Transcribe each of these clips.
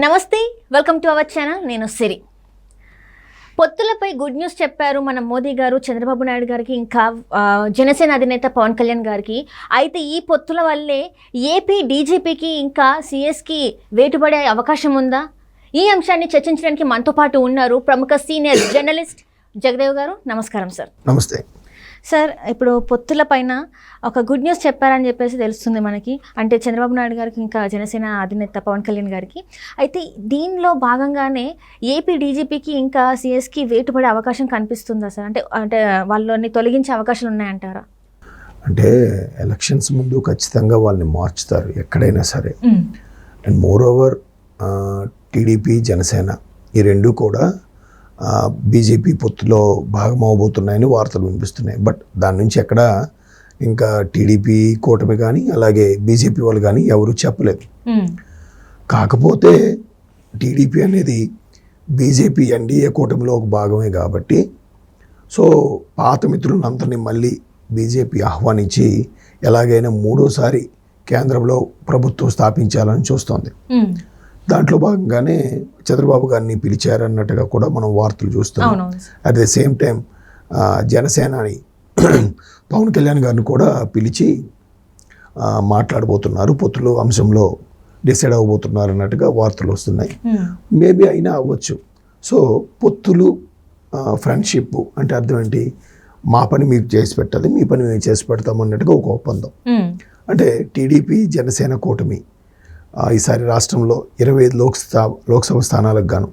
నమస్తే, welcome to our channel. నేను సిరి. పొత్తులపై good news చెప్పారు మన మోదీ గారు చంద్రబాబు నాయుడు గారికి, ఇంకా జనసేన అధినేత పవన్ కళ్యాణ్ గారికి. అయితే ఈ పొత్తుల వల్లే ఏపీ డీజీపీకి ఇంకా సిఎస్కి వేటుపడే అవకాశం ఉందా? ఈ అంశాన్ని చర్చించడానికి మనతో పాటు ఉన్నారు ప్రముఖ సీనియర్ జర్నలిస్ట్ జగదేవ్ గారు. నమస్కారం సార్. నమస్తే సార్. ఇప్పుడు పొత్తుల పైన ఒక గుడ్ న్యూస్ చెప్పారని చెప్పేసి తెలుస్తుంది మనకి, అంటే చంద్రబాబు నాయుడు గారికి ఇంకా జనసేన అధినేత పవన్ కళ్యాణ్ గారికి. అయితే దీనిలో భాగంగానే ఏపీ డీజీపీకి ఇంకా సిఎస్కి వేటుపడే అవకాశం కనిపిస్తుందా సార్? అంటే వాళ్ళని తొలగించే అవకాశాలు ఉన్నాయంటారా? అంటే ఎలక్షన్స్ ముందు ఖచ్చితంగా వాళ్ళని మార్చుతారు ఎక్కడైనా సరే. And more over TDP Janasena ఈ రెండు కూడా బీజేపీ పొత్తులో భాగం అవబోతున్నాయని వార్తలు వినిపిస్తున్నాయి. బట్ దాని నుంచి ఎక్కడ ఇంకా టీడీపీ కూటమి కానీ అలాగే బీజేపీ వాళ్ళు కానీ ఎవరు చెప్పలేదు. కాకపోతే టీడీపీ అనేది బీజేపీ ఎన్డీఏ కూటమిలో ఒక భాగమే కాబట్టి సో పాత మిత్రులందరినీ మళ్ళీ బీజేపీ ఆహ్వానించి ఎలాగైనా మూడోసారి కేంద్రంలో ప్రభుత్వం స్థాపించాలని చూస్తోంది. దాంట్లో భాగంగానే చంద్రబాబు గారిని పిలిచారన్నట్టుగా కూడా మనం వార్తలు చూస్తున్నాం. అట్ ద సేమ్ టైం జనసేనని పవన్ కళ్యాణ్ గారిని కూడా పిలిచి మాట్లాడబోతున్నారు, పొత్తులు అంశంలో డిసైడ్ అవ్వబోతున్నారు అన్నట్టుగా వార్తలు వస్తున్నాయి. మేబీ అయినా అవ్వచ్చు. సో పొత్తులు ఫ్రెండ్షిప్ అంటే అర్థం ఏంటి? మా పని మీరు చేసి పెట్టాలి, మీ పని మేము చేసి పెడతాం అన్నట్టుగా ఒక ఒప్పందం. అంటే టీడీపీ జనసేన కూటమి ఈసారి రాష్ట్రంలో 25 లోక్సభ స్థానాలకు గాను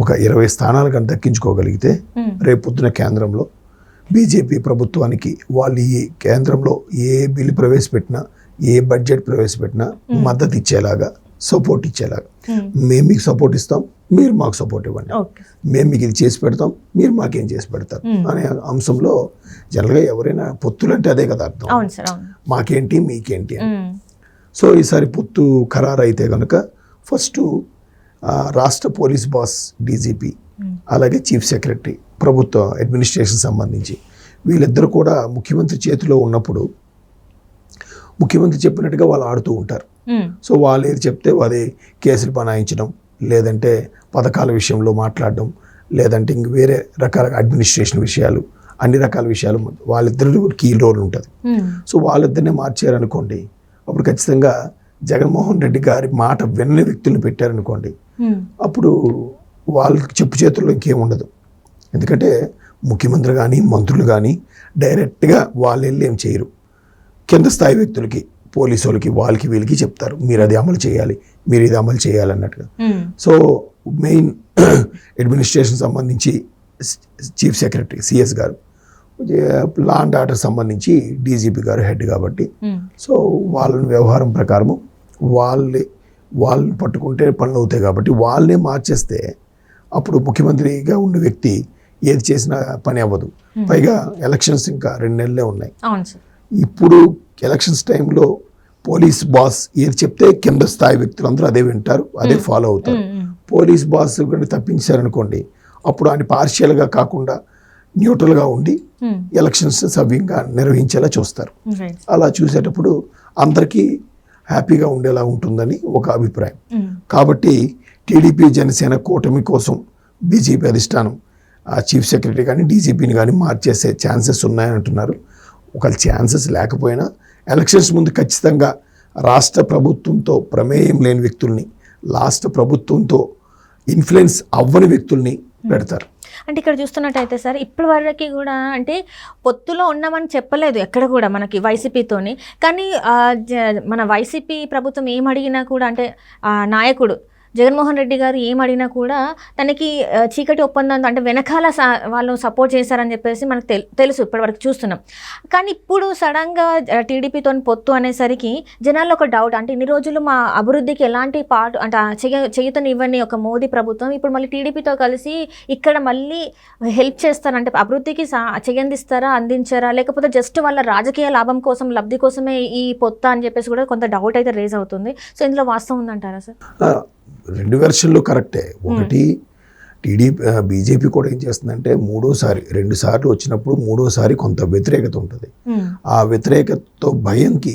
ఒక 20 స్థానాలు కానీ దక్కించుకోగలిగితే రేపొద్దున కేంద్రంలో బీజేపీ ప్రభుత్వానికి వాళ్ళు ఈ కేంద్రంలో ఏ బిల్లు ప్రవేశపెట్టినా ఏ బడ్జెట్ ప్రవేశపెట్టినా మద్దతు ఇచ్చేలాగా, సపోర్ట్ ఇచ్చేలాగా, మేము మీకు సపోర్ట్ ఇస్తాం, మీరు మాకు సపోర్ట్ ఇవ్వండి, మేము మీకు ఇది చేసి పెడతాం, మీరు మాకేం చేసి పెడతారు అనే అంశంలో జనరల్గా ఎవరైనా పొత్తులంటే అదే కదా అర్థం, మాకేంటి మీకేంటి అని. సో ఈసారి పొత్తు ఖరారు అయితే కనుక ఫస్ట్ రాష్ట్ర పోలీస్ బాస్ డీజీపీ అలాగే చీఫ్ సెక్రటరీ ప్రభుత్వ అడ్మినిస్ట్రేషన్ సంబంధించి వీళ్ళిద్దరు కూడా ముఖ్యమంత్రి చేతిలో ఉన్నప్పుడు ముఖ్యమంత్రి చెప్పినట్టుగా వాళ్ళు ఆడుతూ ఉంటారు. సో వాళ్ళు ఏది చెప్తే అదే కేసులు బనాయించడం, లేదంటే పథకాల విషయంలో మాట్లాడడం, లేదంటే ఇంక వేరే రకాల అడ్మినిస్ట్రేషన్ విషయాలు, అన్ని రకాల విషయాలు వాళ్ళిద్దరు కీ రోల్ ఉంటుంది. సో వాళ్ళిద్దరినే మార్చారనుకోండి, అప్పుడు ఖచ్చితంగా జగన్మోహన్ రెడ్డి గారి మాట విన్న వ్యక్తులను పెట్టారనుకోండి, అప్పుడు వాళ్ళకి చెప్పు చేతుల్లో ఇంకేం ఉండదు. ఎందుకంటే ముఖ్యమంత్రి కానీ మంత్రులు కానీ డైరెక్ట్గా వాళ్ళు వెళ్ళి ఏం చేయరు, కింద స్థాయి వ్యక్తులకి, పోలీసు వాళ్ళకి, వాళ్ళకి వీళ్ళకి చెప్తారు, మీరు అది అమలు చేయాలి, మీరు ఇది అమలు చేయాలి అన్నట్టుగా. సో మెయిన్ అడ్మినిస్ట్రేషన్ సంబంధించి చీఫ్ సెక్రటరీ సిఎస్ గారు, లా అండ్ ఆర్డర్ సంబంధించి డీజీపీ గారు హెడ్ కాబట్టి సో వాళ్ళని వ్యవహారం ప్రకారము వాళ్ళని పట్టుకుంటే పనులు అవుతాయి కాబట్టి వాళ్ళనే మార్చేస్తే అప్పుడు ముఖ్యమంత్రిగా ఉన్న వ్యక్తి ఏది చేసినా పని అవ్వదు. పైగా ఎలక్షన్స్ ఇంకా 2 నెలలే ఉన్నాయి. ఇప్పుడు ఎలక్షన్స్ టైంలో పోలీస్ బాస్ ఏది చెప్తే కింద స్థాయి వ్యక్తులందరూ అదే వింటారు, అదే ఫాలో అవుతారు. పోలీస్ బాస్ కూడా తప్పించారనుకోండి, అప్పుడు ఆయన పార్షియల్గా కాకుండా న్యూట్రల్గా ఉండి ఎలక్షన్స్ సవ్యంగా నిర్వహించేలా చూస్తారు. అలా చూసేటప్పుడు అందరికీ హ్యాపీగా ఉండేలా ఉంటుందని ఒక అభిప్రాయం. కాబట్టి టీడీపీ జనసేన కూటమి కోసం బీజేపీ అధిష్టానం ఆ చీఫ్ సెక్రటరీ కానీ డీజీపీని కానీ మార్చేసే ఛాన్సెస్ ఉన్నాయని అంటున్నారు. ఒక ఛాన్సెస్ లేకపోయినా ఎలక్షన్స్ ముందు ఖచ్చితంగా రాష్ట్ర ప్రభుత్వంతో ప్రమేయం లేని వ్యక్తుల్ని, రాష్ట్ర ప్రభుత్వంతో ఇన్ఫ్లుయెన్స్ అవ్వని వ్యక్తుల్ని పెడతారు. అంటే ఇక్కడ చూస్తున్నట్టయితే సార్, ఇప్పటి వరకు కూడా అంటే పొత్తులో ఉన్నామని చెప్పలేదు ఎక్కడ కూడా మనకి వైసీపీతోని. కానీ మన వైసీపీ ప్రభుత్వం ఏం అడిగినా కూడా, అంటే నాయకుడు జగన్మోహన్ రెడ్డి గారు ఏం అడిగినా కూడా తనకి చీకటి ఒప్పందంతో అంటే వెనకాల వాళ్ళు సపోర్ట్ చేశారని చెప్పేసి మనకు తెలుసు, ఇప్పటివరకు చూస్తున్నాం. కానీ ఇప్పుడు సడన్గా టీడీపీతో పొత్తు అనేసరికి జనాల్లో ఒక డౌట్, అంటే ఇన్ని రోజులు మా అభివృద్ధికి ఎలాంటి పాటు అంటే చేయుతనివ్వని ఒక మోదీ ప్రభుత్వం ఇప్పుడు మళ్ళీ టీడీపీతో కలిసి ఇక్కడ మళ్ళీ హెల్ప్ చేస్తారంటే అభివృద్ధికి చేయందిస్తారా, అందించారా, లేకపోతే జస్ట్ వాళ్ళ రాజకీయ లాభం కోసం, లబ్ధి కోసమే ఈ పొత్తు అని చెప్పేసి కూడా కొంత డౌట్ అయితే రేజ్ అవుతుంది. సో ఇందులో వాస్తవం ఉందంటారా సార్? 2 వెర్షన్లు కరెక్టే. ఒకటి బీజేపీ కూడా ఏం చేస్తుందంటే 2 సార్లు వచ్చినప్పుడు 3వసారి కొంత వ్యతిరేకత ఉంటుంది. ఆ వ్యతిరేకతతో భయంకి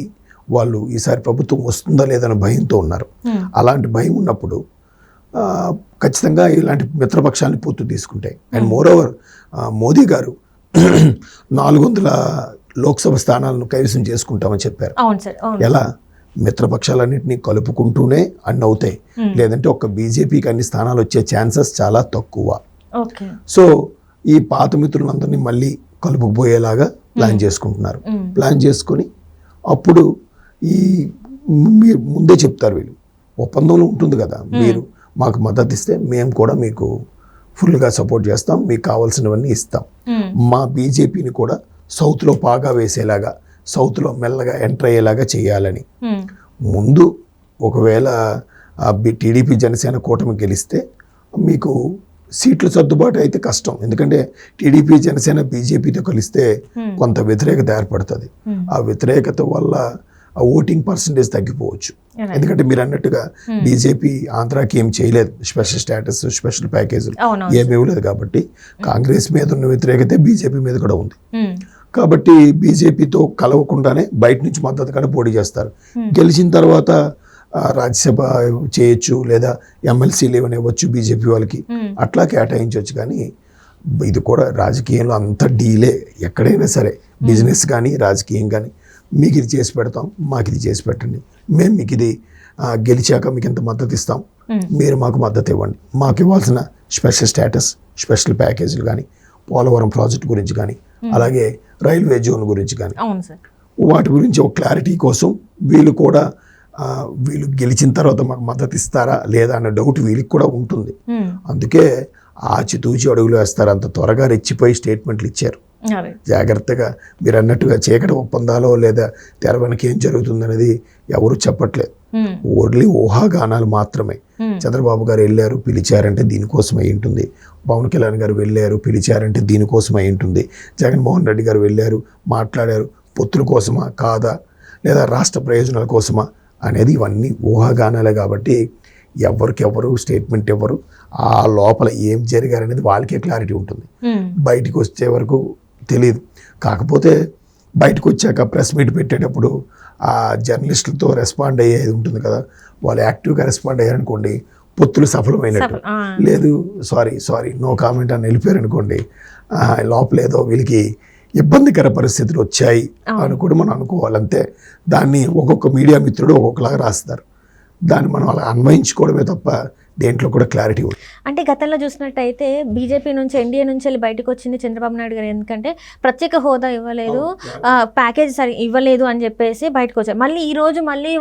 వాళ్ళు ఈసారి ప్రభుత్వం వస్తుందా లేదన్న భయంతో ఉన్నారు. అలాంటి భయం ఉన్నప్పుడు ఖచ్చితంగా ఇలాంటి మిత్రపక్షాన్ని పూర్తి తీసుకుంటాయి. అండ్ మోర్ ఓవర్ మోదీ గారు 400 లోక్సభ స్థానాలను కైవసం చేసుకుంటామని చెప్పారు. అవును సార్, అవును. ఎలా? మిత్రపక్షాలన్నింటినీ కలుపుకుంటూనే అన్ని అవుతాయి, లేదంటే ఒక్క బీజేపీకి అన్ని స్థానాలు వచ్చే ఛాన్సెస్ చాలా తక్కువ. ఓకే. సో ఈ పాత మిత్రులందరినీ మళ్ళీ కలుపుకుపోయేలాగా ప్లాన్ చేసుకుంటున్నారు. ప్లాన్ చేసుకొని అప్పుడు ఈ మీరు ముందే చెప్తారు, వీళ్ళు ఒప్పందంలో ఉంటుంది కదా, మీరు మాకు మద్దతు ఇస్తే మేము కూడా మీకు ఫుల్గా సపోర్ట్ చేస్తాం, మీకు కావాల్సినవన్నీ ఇస్తాం. మా బీజేపీని కూడా సౌత్లో పాగా వేసేలాగా, సౌత్లో మెల్లగా ఎంటర్ అయ్యేలాగా చేయాలని. ముందు ఒకవేళ టీడీపీ జనసేన కూటమి గెలిస్తే మీకు సీట్లు సర్దుబాటు అయితే కష్టం, ఎందుకంటే టీడీపీ జనసేన బీజేపీతో కలిస్తే కొంత వ్యతిరేకత ఏర్పడుతుంది. ఆ వ్యతిరేకత వల్ల ఆ ఓటింగ్ పర్సంటేజ్ తగ్గిపోవచ్చు. ఎందుకంటే మీరు అన్నట్టుగా బీజేపీ ఆంధ్రాకి ఏం చేయలేదు, స్పెషల్ స్టేటస్, స్పెషల్ ప్యాకేజీలు ఏమీ ఇవ్వలేదు. కాబట్టి కాంగ్రెస్ మీద ఉన్న వ్యతిరేకతే బీజేపీ మీద కూడా ఉంది. కాబట్టి బీజేపీతో కలవకుండానే బయట నుంచి మద్దతుగానే పోటీ చేస్తారు. గెలిచిన తర్వాత రాజ్యసభ చేయొచ్చు, లేదా ఎమ్మెల్సీలు ఏమైనా ఇవ్వచ్చు బీజేపీ వాళ్ళకి, అట్లా కేటాయించవచ్చు. కానీ ఇది కూడా రాజకీయంలో అంత డీలే. ఎక్కడైనా సరే బిజినెస్ కానీ రాజకీయం కానీ, మీకు ఇది చేసి పెడతాం, మాకు ఇది చేసి పెట్టండి, మేము మీకు ఇది గెలిచాక మీకు ఇంత మద్దతు ఇస్తాం, మీరు మాకు మద్దతు ఇవ్వండి, మాకు ఇవ్వాల్సిన స్పెషల్ స్టేటస్, స్పెషల్ ప్యాకేజీలు కానీ, పోలవరం ప్రాజెక్ట్ గురించి కానీ, అలాగే రైల్వే జోన్ గురించి కానీ, వాటి గురించి ఒక క్లారిటీ కోసం వీళ్ళు కూడా వీళ్ళు గెలిచిన తర్వాత మాకు మద్దతు ఇస్తారా లేదా అన్న డౌట్ వీళ్ళకి కూడా ఉంటుంది. అందుకే ఆచితూచి అడుగులు వేస్తారు, అంత త్వరగా రెచ్చిపోయి స్టేట్మెంట్లు ఇచ్చారు. జాగ్రత్తగా మీరు అన్నట్టుగా చీకటి ఒప్పందాలో లేదా తెర వెనక ఏం జరుగుతుందనేది ఎవరు చెప్పట్లేదు, ఓన్లీ ఊహాగానాలు మాత్రమే. చంద్రబాబు గారు వెళ్ళారు, పిలిచారంటే దీనికోసం అయి ఉంటుంది. పవన్ కళ్యాణ్ గారు వెళ్ళారు, పిలిచారంటే దీనికోసం అయి ఉంటుంది. జగన్మోహన్ రెడ్డి గారు వెళ్ళారు, మాట్లాడారు, పొత్తుల కోసమా కాదా, లేదా రాష్ట్ర ప్రయోజనాల కోసమా అనేది ఇవన్నీ ఊహాగానాలే. కాబట్టి ఎవరికెవరు స్టేట్మెంట్ ఎవరు, ఆ లోపల ఏం జరిగారనేది వాళ్ళకే క్లారిటీ ఉంటుంది. బయటికి వచ్చే వరకు తెలియదు. కాకపోతే బయటకు వచ్చాక ప్రెస్ మీట్ పెట్టేటప్పుడు ఆ జర్నలిస్టులతో రెస్పాండ్ అయ్యేది ఉంటుంది కదా, వాళ్ళు యాక్టివ్గా రెస్పాండ్ అయ్యారనుకోండి పొత్తులు సఫలమైనట్టు. లేదు సారీ నో కామెంట్ అని వెళ్ళిపోయారు అనుకోండి, లోపలేదో వీళ్ళకి ఇబ్బందికర పరిస్థితులు వచ్చాయి అని కూడా మనం అనుకోవాలంతే. దాన్ని ఒక్కొక్క మీడియా మిత్రుడు ఒక్కొక్కలాగా రాస్తారు, దాన్ని మనం అలా అన్వయించుకోవడమే తప్ప దేంట్లో కూడా క్లారిటీ ఉంది. అంటే గతంలో చూసినట్టయితే బీజేపీ నుంచి ఎన్డీఏ నుంచి వెళ్ళి బయటకు వచ్చింది చంద్రబాబు నాయుడు గారు, ఎందుకంటే ప్రత్యేక హోదా ఇవ్వలేదు, ప్యాకేజ్ సరి ఇవ్వలేదు అని చెప్పేసి బయటకు వచ్చారు. మళ్ళీ ఈ రోజు మళ్ళీ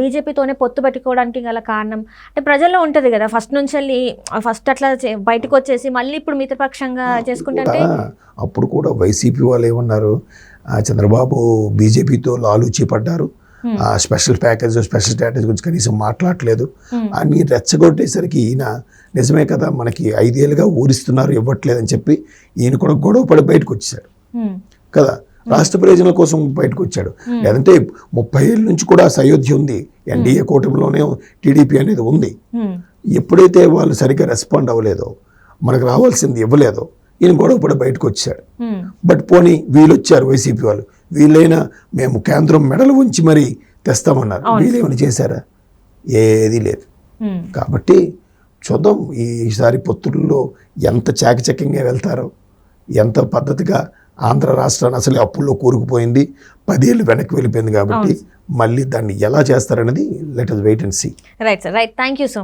బీజేపీతోనే పొత్తు పెట్టుకోవడానికి గల కారణం అంటే ప్రజల్లో ఉంటుంది కదా, ఫస్ట్ అట్లా బయటకు వచ్చేసి మళ్ళీ ఇప్పుడు మిత్రపక్షంగా చేసుకుంటే. అప్పుడు కూడా వైసీపీ వాళ్ళు ఏమన్నారు, చంద్రబాబు బీజేపీతో లాలూచి పడ్డారు, స్పెషల్ ప్యాకేజ్, స్పెషల్ స్టేటస్ గురించి కనీసం మాట్లాడలేదు అని రెచ్చగొట్టేసరికి ఈయన నిజమే కదా మనకి 5 ఏళ్ళుగా ఊరిస్తున్నారు ఇవ్వట్లేదని చెప్పి ఈయన కూడా గొడవపడి బయటకు వచ్చాడు కదా, రాష్ట్ర ప్రయోజనాల కోసం బయటకు వచ్చాడు. లేదంటే 30 ఏళ్ళ నుంచి కూడా సయోధ్య ఉంది, ఎన్డీఏ కూటమిలోనే టీడీపీ అనేది ఉంది. ఎప్పుడైతే వాళ్ళు సరిగ్గా రెస్పాండ్ అవ్వలేదో, మనకు రావాల్సింది ఇవ్వలేదో, ఈయన గొడవపడి బయటకు వచ్చాడు. బట్ పోనీ వీళ్ళు వచ్చారు, వైసీపీ వాళ్ళు, వీళ్ళైనా మేము కేంద్రం మెడలు ఉంచి మరీ తెస్తామన్నారు. వీళ్ళేమైనా చేశారా? ఏది లేదు. కాబట్టి చూద్దాం ఈసారి పొత్తుల్లో ఎంత చాకచక్యంగా వెళ్తారో, ఎంత పద్ధతిగా. ఆంధ్ర రాష్ట్రాన్ని అసలు అప్పుల్లో కూరుకుపోయింది, 10 ఏళ్ళు వెనక్కి వెళ్ళిపోయింది. కాబట్టి మళ్ళీ దాన్ని ఎలా చేస్తారనేది let us wait and see. Right sir, right. Thank you so